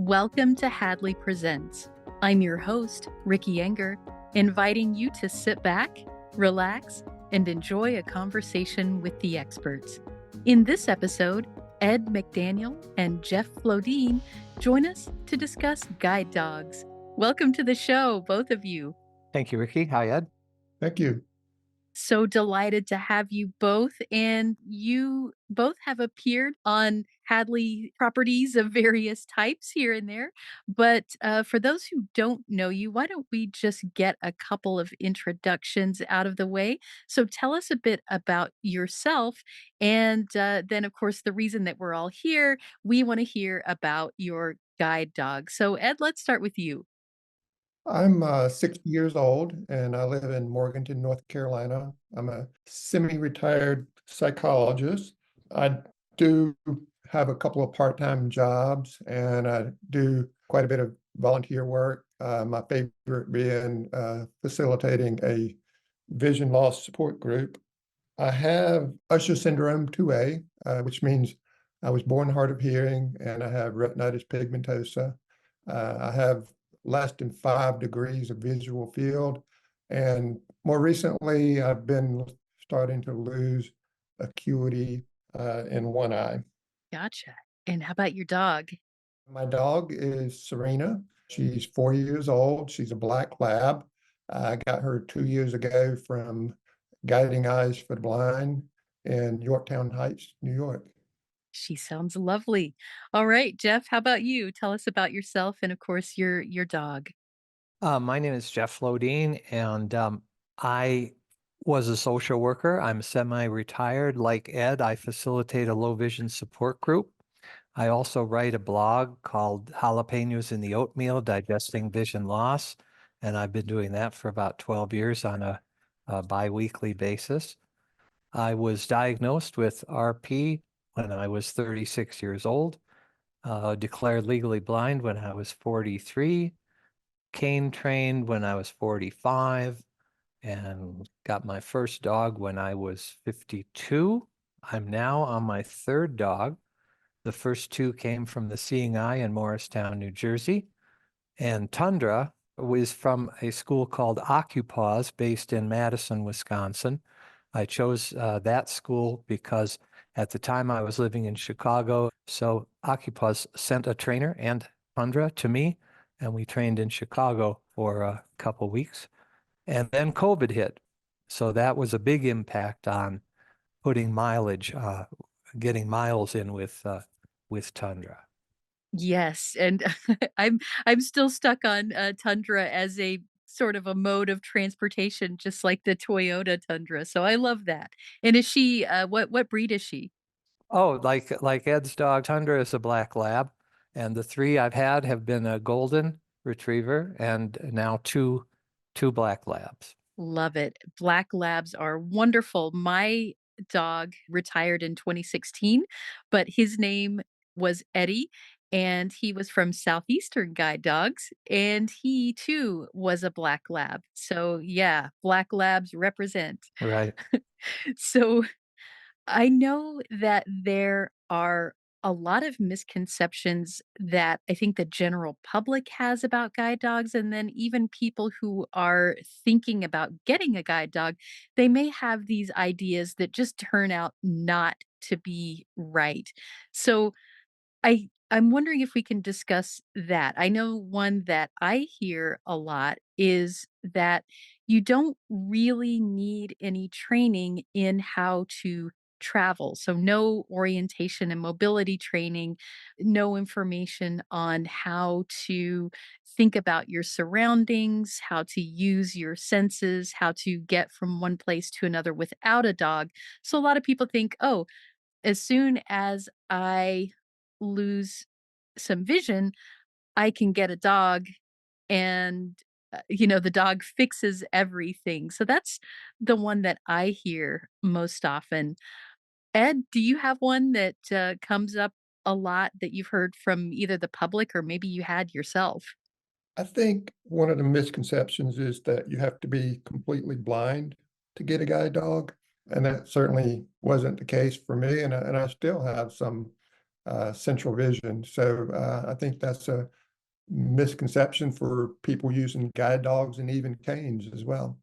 Welcome to Hadley Presents. I'm your host, Ricky Enger, inviting you to sit back, relax, and enjoy a conversation with the experts. In this episode, Ed McDaniel and Jeff Flodin join us to discuss guide dogs. Welcome to the show, both of you. Thank you, Ricky. Hi, Ed. Thank you. So delighted to have you both, and you both have appeared on Hadley properties of various types here and there. But for those who don't know you, why don't we just get a couple of introductions out of the way? So tell us a bit about yourself, and then, of course, the reason that we're all here, we want to hear about your guide dog. So, Ed, let's start with you. I'm 60 years old and I live in Morganton, North Carolina. I'm a semi-retired psychologist. I do have a couple of part-time jobs and I do quite a bit of volunteer work. My favorite being facilitating a vision loss support group. I have Usher syndrome 2A, which means I was born hard of hearing and I have retinitis pigmentosa. I have less than 5 degrees of visual field. And more recently, I've been starting to lose acuity in one eye. Gotcha. And how about your dog? My dog is Serena. She's 4 years old. She's a black lab. I got her 2 years ago from Guiding Eyes for the Blind in Yorktown Heights, New York. She sounds lovely. All right, Jeff, how about you? Tell us about yourself and, of course, your dog. My name is Jeff Flodin, and I was a social worker. I'm semi-retired. Like Ed, I facilitate a low vision support group. I also write a blog called Jalapenos in the Oatmeal, Digesting Vision Loss, and I've been doing that for about 12 years on a biweekly basis. I was diagnosed with RP when I was 36 years old, declared legally blind when I was 43, cane trained when I was 45, and got my first dog when I was 52. I'm now on my third dog. The first two came from the Seeing Eye in Morristown, New Jersey. And Tundra was from a school called Occupause based in Madison, Wisconsin. I chose that school because at the time I was living in Chicago. So Occupause sent a trainer and Tundra to me, and we trained in Chicago for a couple weeks. And then COVID hit. So that was a big impact on putting mileage, getting miles in with Tundra. Yes, and I'm still stuck on Tundra as a sort of a mode of transportation, just like the Toyota Tundra. So I love that. And is she what breed is she? Oh, like Ed's dog, Tundra is a black lab, and the three I've had have been a golden retriever and now two black labs. Love it. Black labs are wonderful. My dog retired in 2016, but his name was Eddie, and he was from Southeastern Guide Dogs, and he too was a black lab. So, yeah, black labs represent. Right. So, I know that there are a lot of misconceptions that I think the general public has about guide dogs, and then even people who are thinking about getting a guide dog, they may have these ideas that just turn out not to be right. So I'm wondering if we can discuss that. I know one that I hear a lot is that you don't really need any training in how to travel. So no orientation and mobility training, no information on how to think about your surroundings, how to use your senses, how to get from one place to another without a dog. So a lot of people think, "Oh, as soon as I lose some vision, I can get a dog and, the dog fixes everything." So that's the one that I hear most often. Ed, do you have one that, comes up a lot that you've heard from either the public or maybe you had yourself? I think one of the misconceptions is that you have to be completely blind to get a guide dog. And that certainly wasn't the case for me. And I still have some central vision. So I think that's a misconception for people using guide dogs and even canes as well.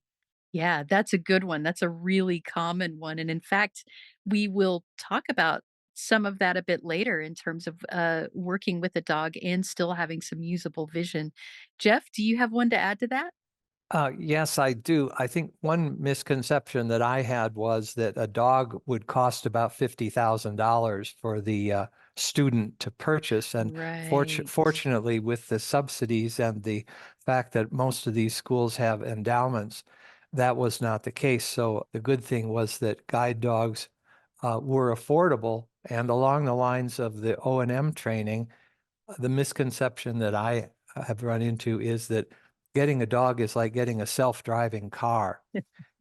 Yeah, that's a good one. That's a really common one. And in fact, we will talk about some of that a bit later in terms of working with a dog and still having some usable vision. Jeff, do you have one to add to that? Yes, I do. I think one misconception that I had was that a dog would cost about $50,000 for the student to purchase. And Right. fortunately, with the subsidies and the fact that most of these schools have endowments, that was not the case. So the good thing was that guide dogs were affordable. And along the lines of the O&M training, the misconception that I have run into is that getting a dog is like getting a self-driving car.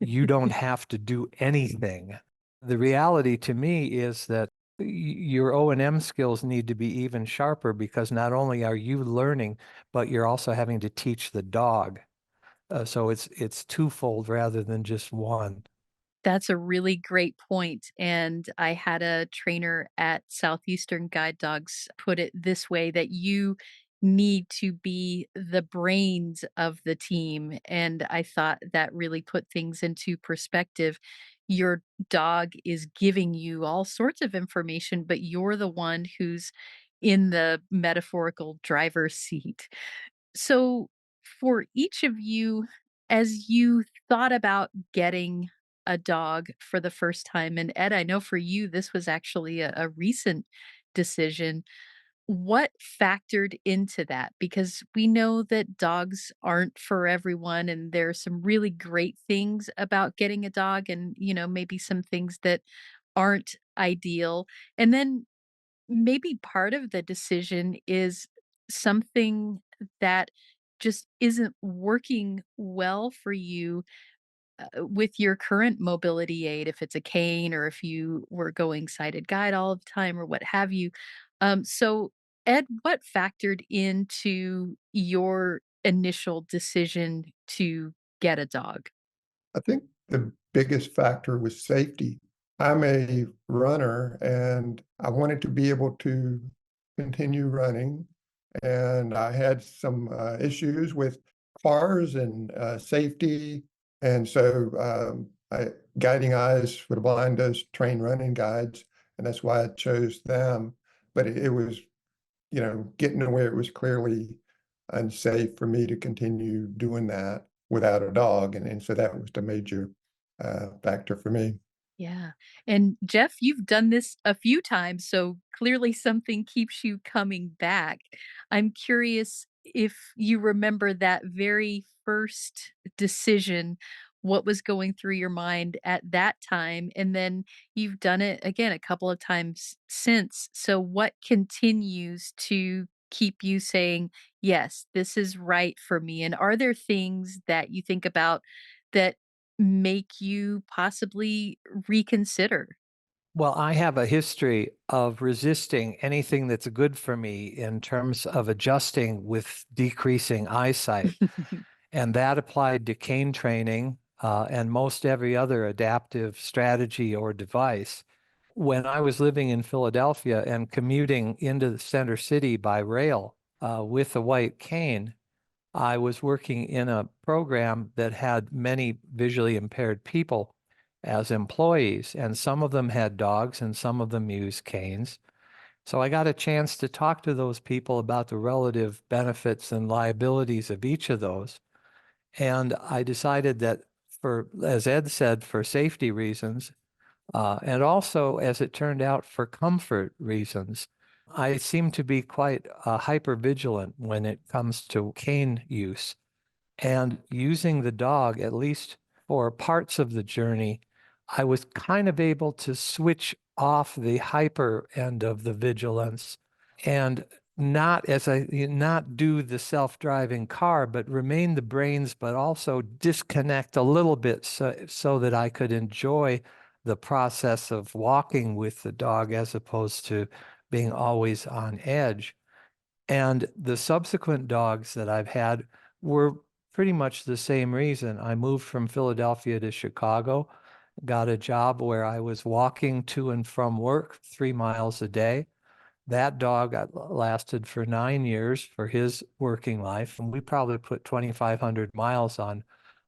You don't have to do anything. The reality to me is that your O&M skills need to be even sharper because not only are you learning, but you're also having to teach the dog. So it's twofold rather than just one. That's a really great point, and I had a trainer at Southeastern Guide Dogs put it this way, that you need to be the brains of the team, and I thought that really put things into perspective. Your dog is giving you all sorts of information, but you're the one who's in the metaphorical driver's seat. So, for each of you, as you thought about getting a dog for the first time, and Ed, I know for you, this was actually a recent decision. What factored into that? Because we know that dogs aren't for everyone, and there are some really great things about getting a dog, and maybe some things that aren't ideal. And then maybe part of the decision is something that just isn't working well for you with your current mobility aid, if it's a cane or if you were going sighted guide all the time or what have you. So, Ed, what factored into your initial decision to get a dog? I think the biggest factor was safety. I'm a runner and I wanted to be able to continue running. And I had some issues with cars and safety. And so Guiding Eyes for the Blind does train running guides. And that's why I chose them. But it was, getting to where it was clearly unsafe for me to continue doing that without a dog, and so that was the major, factor for me. Yeah. And Jeff, you've done this a few times, so clearly something keeps you coming back. I'm curious if you remember that very first decision, what was going through your mind at that time? And then you've done it again a couple of times since. So, what continues to keep you saying, yes, this is right for me? And are there things that you think about that make you possibly reconsider? Well, I have a history of resisting anything that's good for me in terms of adjusting with decreasing eyesight. And that applied to cane training and most every other adaptive strategy or device. When I was living in Philadelphia and commuting into the center city by rail with a white cane, I was working in a program that had many visually impaired people as employees, and some of them had dogs and some of them used canes. So I got a chance to talk to those people about the relative benefits and liabilities of each of those. And I decided that as Ed said, for safety reasons, and also, as it turned out, for comfort reasons, I seem to be quite hyper vigilant when it comes to cane use. And using the dog, at least for parts of the journey, I was kind of able to switch off the hyper end of the vigilance and not do the self-driving car, but remain the brains, but also disconnect a little bit so that I could enjoy the process of walking with the dog as opposed to being always on edge. And the subsequent dogs that I've had were pretty much the same reason. I moved from Philadelphia to Chicago, got a job where I was walking to and from work 3 miles a day. That dog lasted for 9 years for his working life, and we probably put 2,500 miles on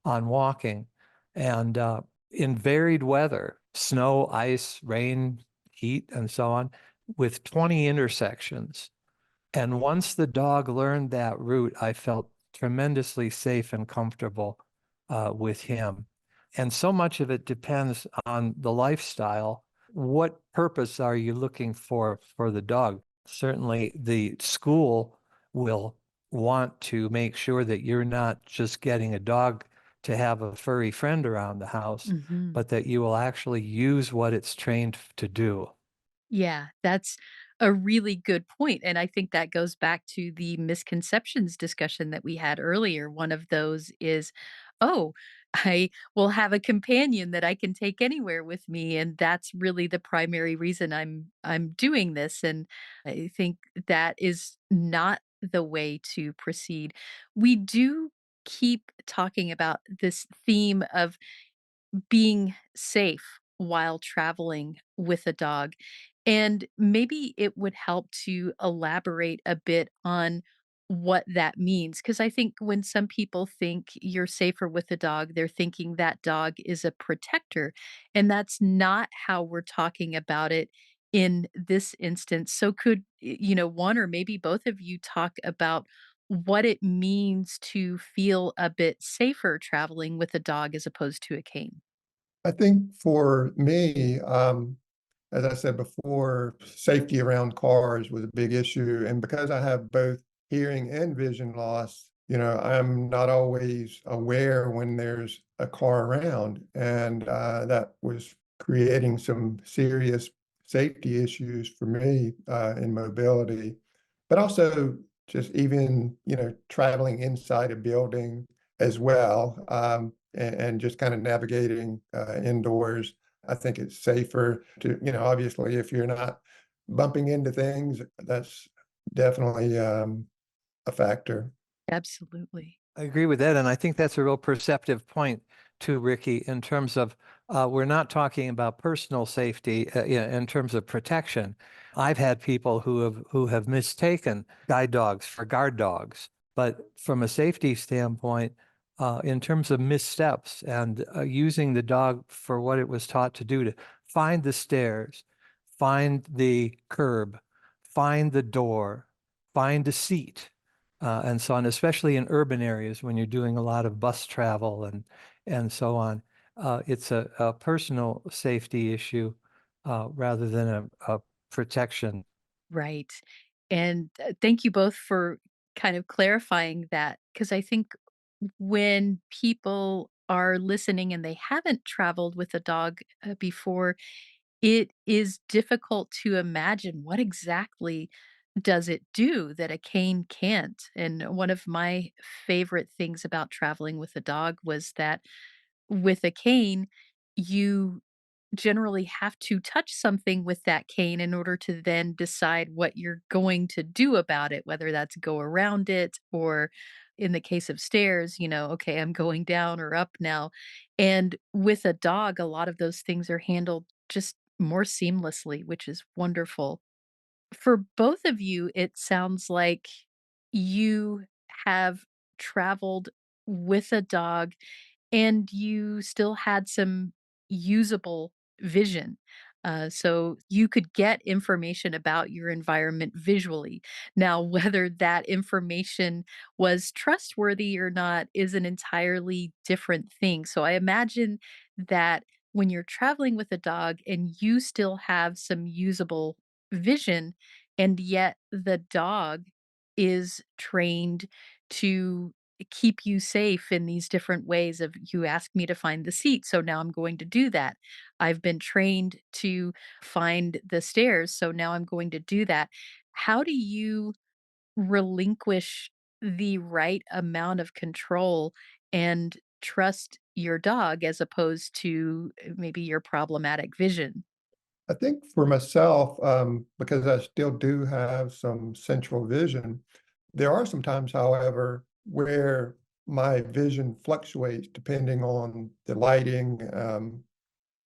walking. And in varied weather, snow, ice, rain, heat, and so on, with 20 intersections. And once the dog learned that route, I felt tremendously safe and comfortable with him. And so much of it depends on the lifestyle. What purpose are you looking for the dog? Certainly, the school will want to make sure that you're not just getting a dog to have a furry friend around the house, Mhm. but that you will actually use what it's trained to do. Yeah, that's a really good point, and I think that goes back to the misconceptions discussion that we had earlier. One of those is, "Oh, I will have a companion that I can take anywhere with me, and that's really the primary reason I'm doing this," and I think that is not the way to proceed. We do keep talking about this theme of being safe while traveling with a dog. And maybe it would help to elaborate a bit on what that means. Because I think when some people think you're safer with a dog, they're thinking that dog is a protector. And that's not how we're talking about it in this instance. So, could, one or maybe both of you talk about what it means to feel a bit safer traveling with a dog as opposed to a cane? I think for me, as I said before, safety around cars was a big issue. And because I have both hearing and vision loss, I'm not always aware when there's a car around. And that was creating some serious safety issues for me in mobility. But also just even, traveling inside a building as well, and just kind of navigating indoors. I think it's safer to, obviously, if you're not bumping into things, that's definitely a factor. Absolutely. I agree with that, and I think that's a real perceptive point too, Ricky, in terms of we're not talking about personal safety in terms of protection. I've had people who have mistaken guide dogs for guard dogs, but from a safety standpoint, in terms of missteps and using the dog for what it was taught to do, to find the stairs, find the curb, find the door, find a seat and so on, especially in urban areas when you're doing a lot of bus travel and so on. It's a personal safety issue rather than a protection. Right. And thank you both for kind of clarifying that because I think when people are listening and they haven't traveled with a dog before, it is difficult to imagine what exactly does it do that a cane can't. And one of my favorite things about traveling with a dog was that with a cane, you generally have to touch something with that cane in order to then decide what you're going to do about it, whether that's go around it or in the case of stairs, okay, I'm going down or up now. And with a dog, a lot of those things are handled just more seamlessly, which is wonderful. For both of you, it sounds like you have traveled with a dog and you still had some usable vision. So you could get information about your environment visually. Now, whether that information was trustworthy or not is an entirely different thing. So I imagine that when you're traveling with a dog and you still have some usable vision, and yet the dog is trained to keep you safe in these different ways of you ask me to find the seat, so now I'm going to do that. I've been trained to find the stairs, so now I'm going to do that. How do you relinquish the right amount of control and trust your dog as opposed to maybe your problematic vision? I think for myself, because I still do have some central vision, there are some times, however, where my vision fluctuates depending on the lighting.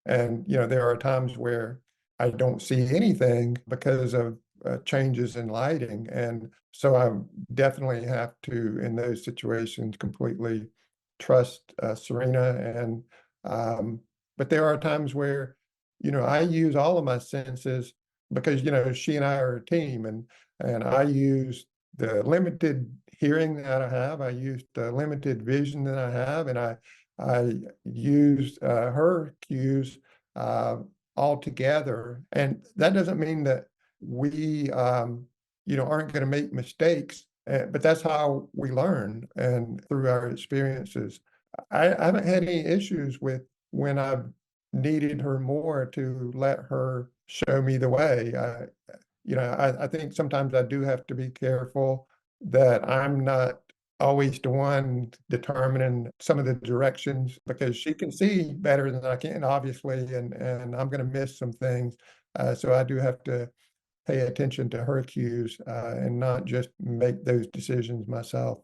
And there are times where I don't see anything because of changes in lighting. And so I definitely have to, in those situations, completely trust Serena. And um, but there are times where, I use all of my senses because, she and I are a team, and I use the limited hearing that I have. I use the limited vision that I have, and I use her cues uh, all together. And that doesn't mean that we, aren't going to make mistakes, but that's how we learn and through our experiences. I haven't had any issues with when I've needed her more to let her show me the way. I think sometimes I do have to be careful that I'm not always the one determining some of the directions because she can see better than I can, obviously, and I'm going to miss some things. So I do have to pay attention to her cues and not just make those decisions myself.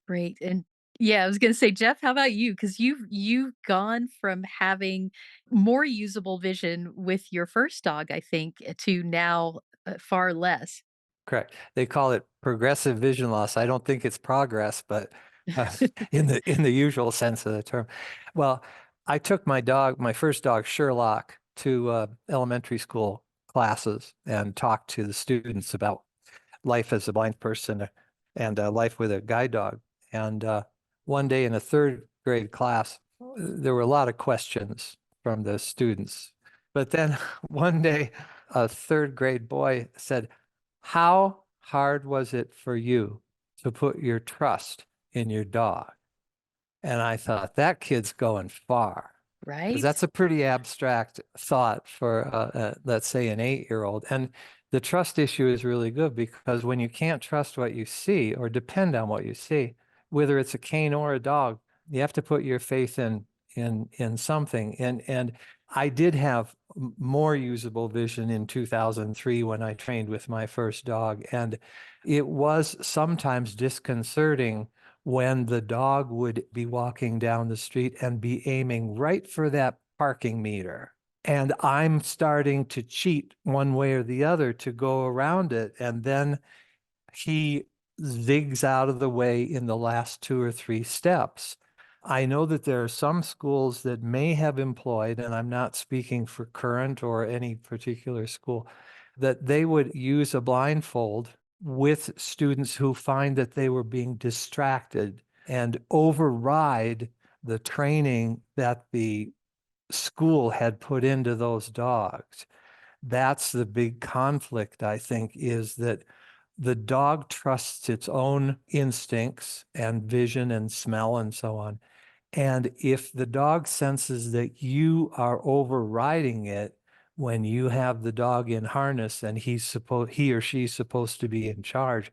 Great, and yeah, I was gonna say, Jeff, how about you? Because you've gone from having more usable vision with your first dog, I think, to now, far less. Correct. They call it progressive vision loss. I don't think it's progress, but uh, in the usual sense of the term. Well, I took my first dog, Sherlock, to elementary school classes and talked to the students about life as a blind person and life with a guide dog. And one day in a third grade class, there were a lot of questions from the students. But then one day, a third grade boy said, "How hard was it for you to put your trust in your dog?" And I thought, that kid's going far. Because Right? that's a pretty abstract thought for, let's say, an 8-year-old. And the trust issue is really good because when you can't trust what you see or depend on what you see, whether it's a cane or a dog, you have to put your faith in something. And I did have more usable vision in 2003 when I trained with my first dog, and it was sometimes disconcerting when the dog would be walking down the street and be aiming right for that parking meter. And I'm starting to cheat one way or the other to go around it. And then he zigs out of the way in the last 2 or 3 steps. I know that there are some schools that may have employed, and I'm not speaking for current or any particular school, that they would use a blindfold with students who find that they were being distracted and override the training that the school had put into those dogs. That's the big conflict, I think, is that the dog trusts its own instincts and vision and smell and so on. And if the dog senses that you are overriding it when you have the dog in harness and he or she's supposed to be in charge,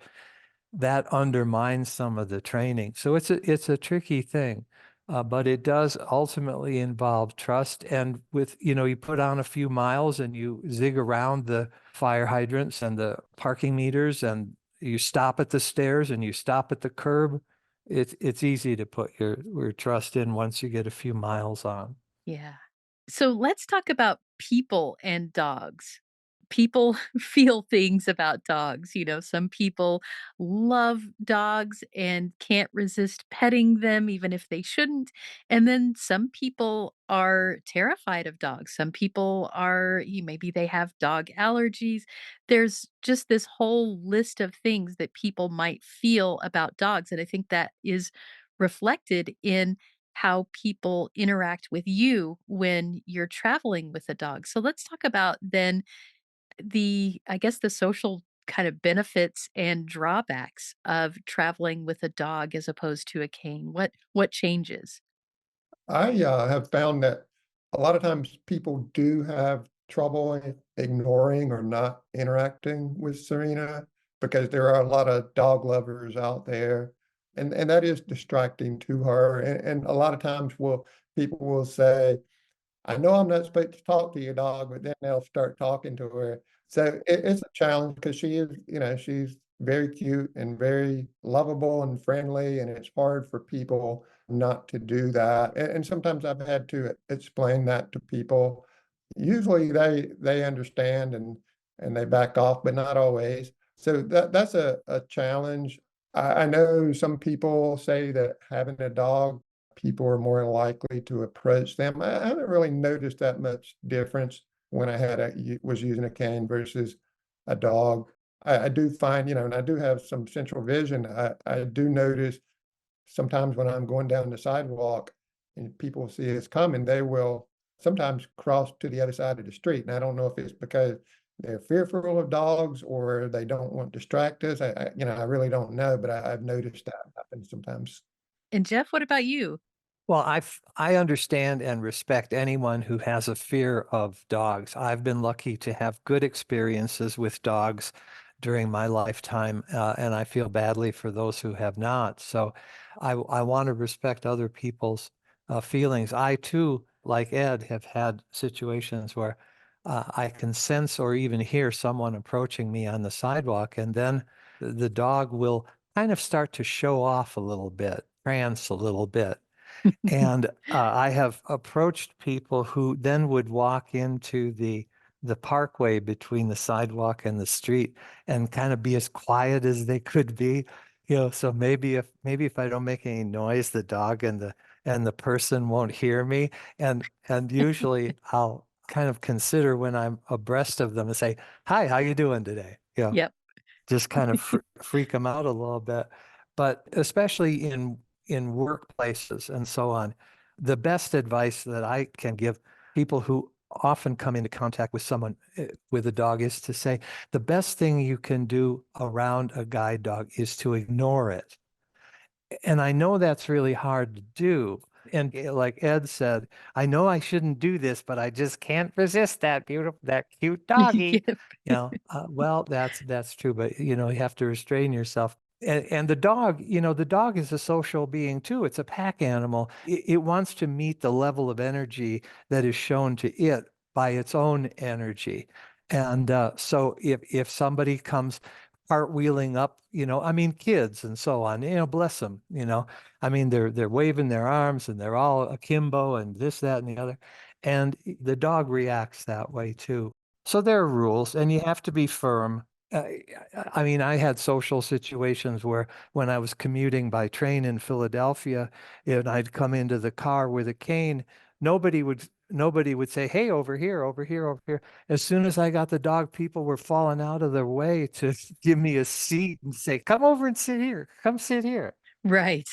that undermines some of the training. So it's a tricky thing, but it does ultimately involve trust. And with, you put on a few miles and you zig around the fire hydrants and the parking meters and you stop at the stairs and you stop at the curb. It's easy to put your trust in once you get a few miles on. Yeah. So let's talk about people and dogs. People feel things about dogs. Some people love dogs and can't resist petting them, even if they shouldn't. And then some people are terrified of dogs. Some people maybe they have dog allergies. There's just this whole list of things that people might feel about dogs. And I think that is reflected in how people interact with you when you're traveling with a dog. So let's talk about then I guess, the social kind of benefits and drawbacks of traveling with a dog as opposed to a cane. What changes? I have found that a lot of times people do have trouble ignoring or not interacting with Serena because there are a lot of dog lovers out there, and that is distracting to her. And a lot of times, people will say, I know I'm not supposed to talk to your dog, but then they'll start talking to her. So it's a challenge because she's very cute and very lovable and friendly, and it's hard for people not to do that. And sometimes I've had to explain that to people. Usually they understand, and and they back off, but not always. So that's a challenge. I know some people say that having a dog, people are more likely to approach them. I haven't really noticed that much difference when I was using a cane versus a dog. I do find, and I do have some central vision. I do notice sometimes when I'm going down the sidewalk and people see us coming, they will sometimes cross to the other side of the street. And I don't know if it's because they're fearful of dogs or they don't want to distract us. I really don't know, but I've noticed that happen sometimes. And Jeff, what about you? Well, I understand and respect anyone who has a fear of dogs. I've been lucky to have good experiences with dogs during my lifetime, and I feel badly for those who have not. So I want to respect other people's feelings. I too, like Ed, have had situations where I can sense or even hear someone approaching me on the sidewalk, and then the dog will kind of start to show off a little bit, prance a little bit. And I have approached people who then would walk into the parkway between the sidewalk and the street and kind of be as quiet as they could be. So maybe if I don't make any noise, the dog and the person won't hear me. And usually I'll kind of consider when I'm abreast of them and say, "Hi, how you doing today?" Yep. Just kind of freak them out a little bit. But especially in workplaces and so on, the best advice that I can give people who often come into contact with someone with a dog is to say the best thing you can do around a guide dog is to ignore it. And I know that's really hard to do. And like Ed said, I know I shouldn't do this, but I just can't resist that cute doggy. Yep. Well, that's true, but you have to restrain yourself. And the dog is a social being too. It's a pack animal. It wants to meet the level of energy that is shown to it by its own energy. And so if somebody comes cartwheeling up, I mean, kids and so on, bless them. I mean, they're waving their arms and they're all akimbo and this, that, and the other. And the dog reacts that way too. So there are rules, and you have to be firm. I mean, I had social situations where when I was commuting by train in Philadelphia, and I'd come into the car with a cane, nobody would say, "Hey, over here, over here, over here." As soon as I got the dog, people were falling out of their way to give me a seat and say, "Come over and sit here. Come sit here." Right.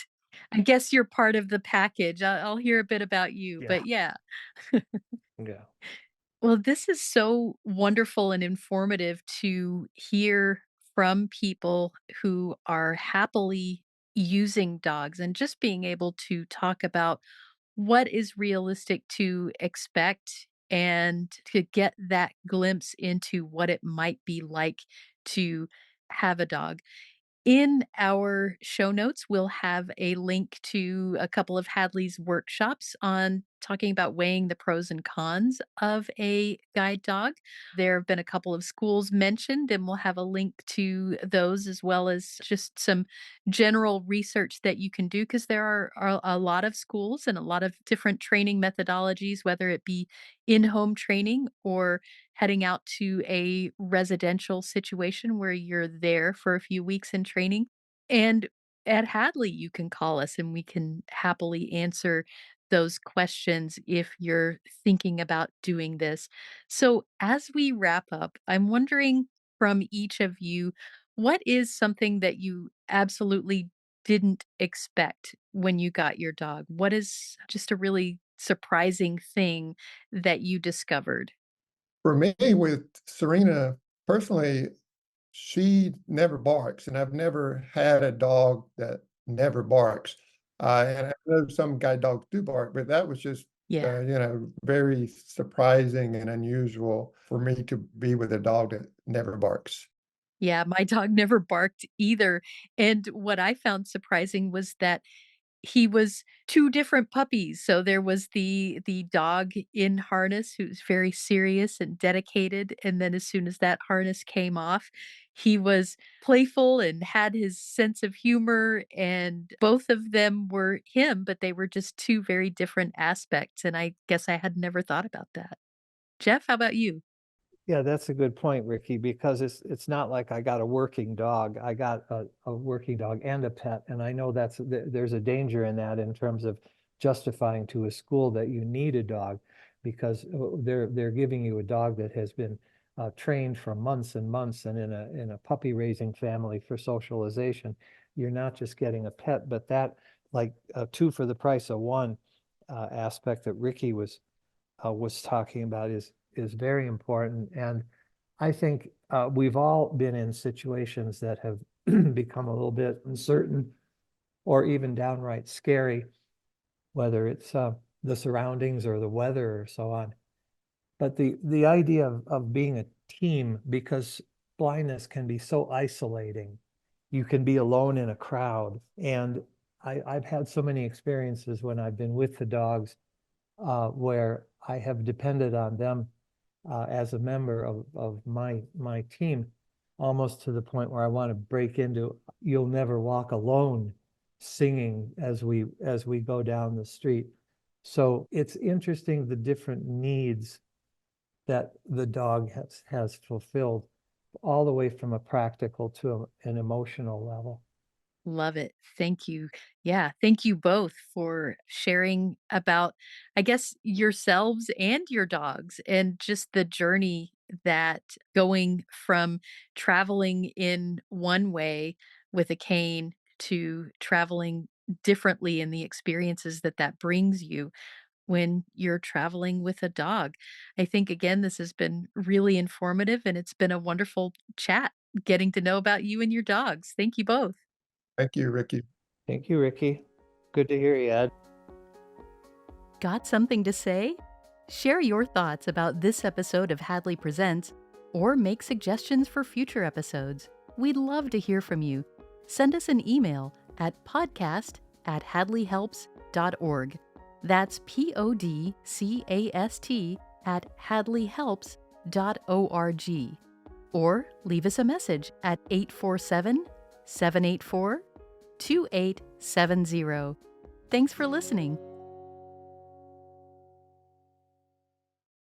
I guess you're part of the package. I'll hear a bit about you, Yeah. but yeah. Yeah. Well, this is so wonderful and informative to hear from people who are happily using dogs and just being able to talk about what is realistic to expect and to get that glimpse into what it might be like to have a dog. In our show notes, we'll have a link to a couple of Hadley's workshops on talking about weighing the pros and cons of a guide dog. There have been a couple of schools mentioned, and we'll have a link to those as well as just some general research that you can do because there are a lot of schools and a lot of different training methodologies, whether it be in home training or heading out to a residential situation where you're there for a few weeks in training. And at Hadley, you can call us and we can happily answer those questions if you're thinking about doing this. So, as we wrap up, I'm wondering from each of you, what is something that you absolutely didn't expect when you got your dog? What is just a really surprising thing that you discovered? For me, with Serena, personally, she never barks, and I've never had a dog that never barks. And I know some guide dogs do bark, but that was just, Yeah. very surprising and unusual for me to be with a dog that never barks. Yeah, my dog never barked either, and what I found surprising was that he was 2 different puppies, so there was the dog in harness who's very serious and dedicated, and then as soon as that harness came off, he was playful and had his sense of humor, and both of them were him, but they were just 2 very different aspects, and I guess I had never thought about that. Jeff, how about you? Yeah, that's a good point, Ricky, because it's not like I got a working dog. I got a working dog and a pet, and I know there's a danger in that in terms of justifying to a school that you need a dog because they're giving you a dog that has been trained for months and months and in a puppy raising family for socialization. You're not just getting a pet, but that like two for the price of one aspect that Ricky was talking about is very important. And I think we've all been in situations that have become a little bit uncertain or even downright scary, whether it's the surroundings or the weather or so on. But the idea of being a team, because blindness can be so isolating, you can be alone in a crowd. And I've had so many experiences when I've been with the dogs where I have depended on them as a member of my team, almost to the point where I want to break into "You'll Never Walk Alone" singing as we go down the street. So it's interesting the different needs that the dog has fulfilled, all the way from a practical to an emotional level. Love it. Thank you. Yeah, thank you both for sharing about, I guess, yourselves and your dogs and just the journey that going from traveling in one way with a cane to traveling differently in the experiences that that brings you when you're traveling with a dog. I think, again, this has been really informative and it's been a wonderful chat getting to know about you and your dogs. Thank you both. Thank you, Ricky. Thank you, Ricky. Good to hear you, Ed. Got something to say? Share your thoughts about this episode of Hadley Presents or make suggestions for future episodes. We'd love to hear from you. Send us an email at podcast@hadleyhelps.org. That's podcast@hadleyhelps.org. Or leave us a message at 847-784-2870. Thanks for listening.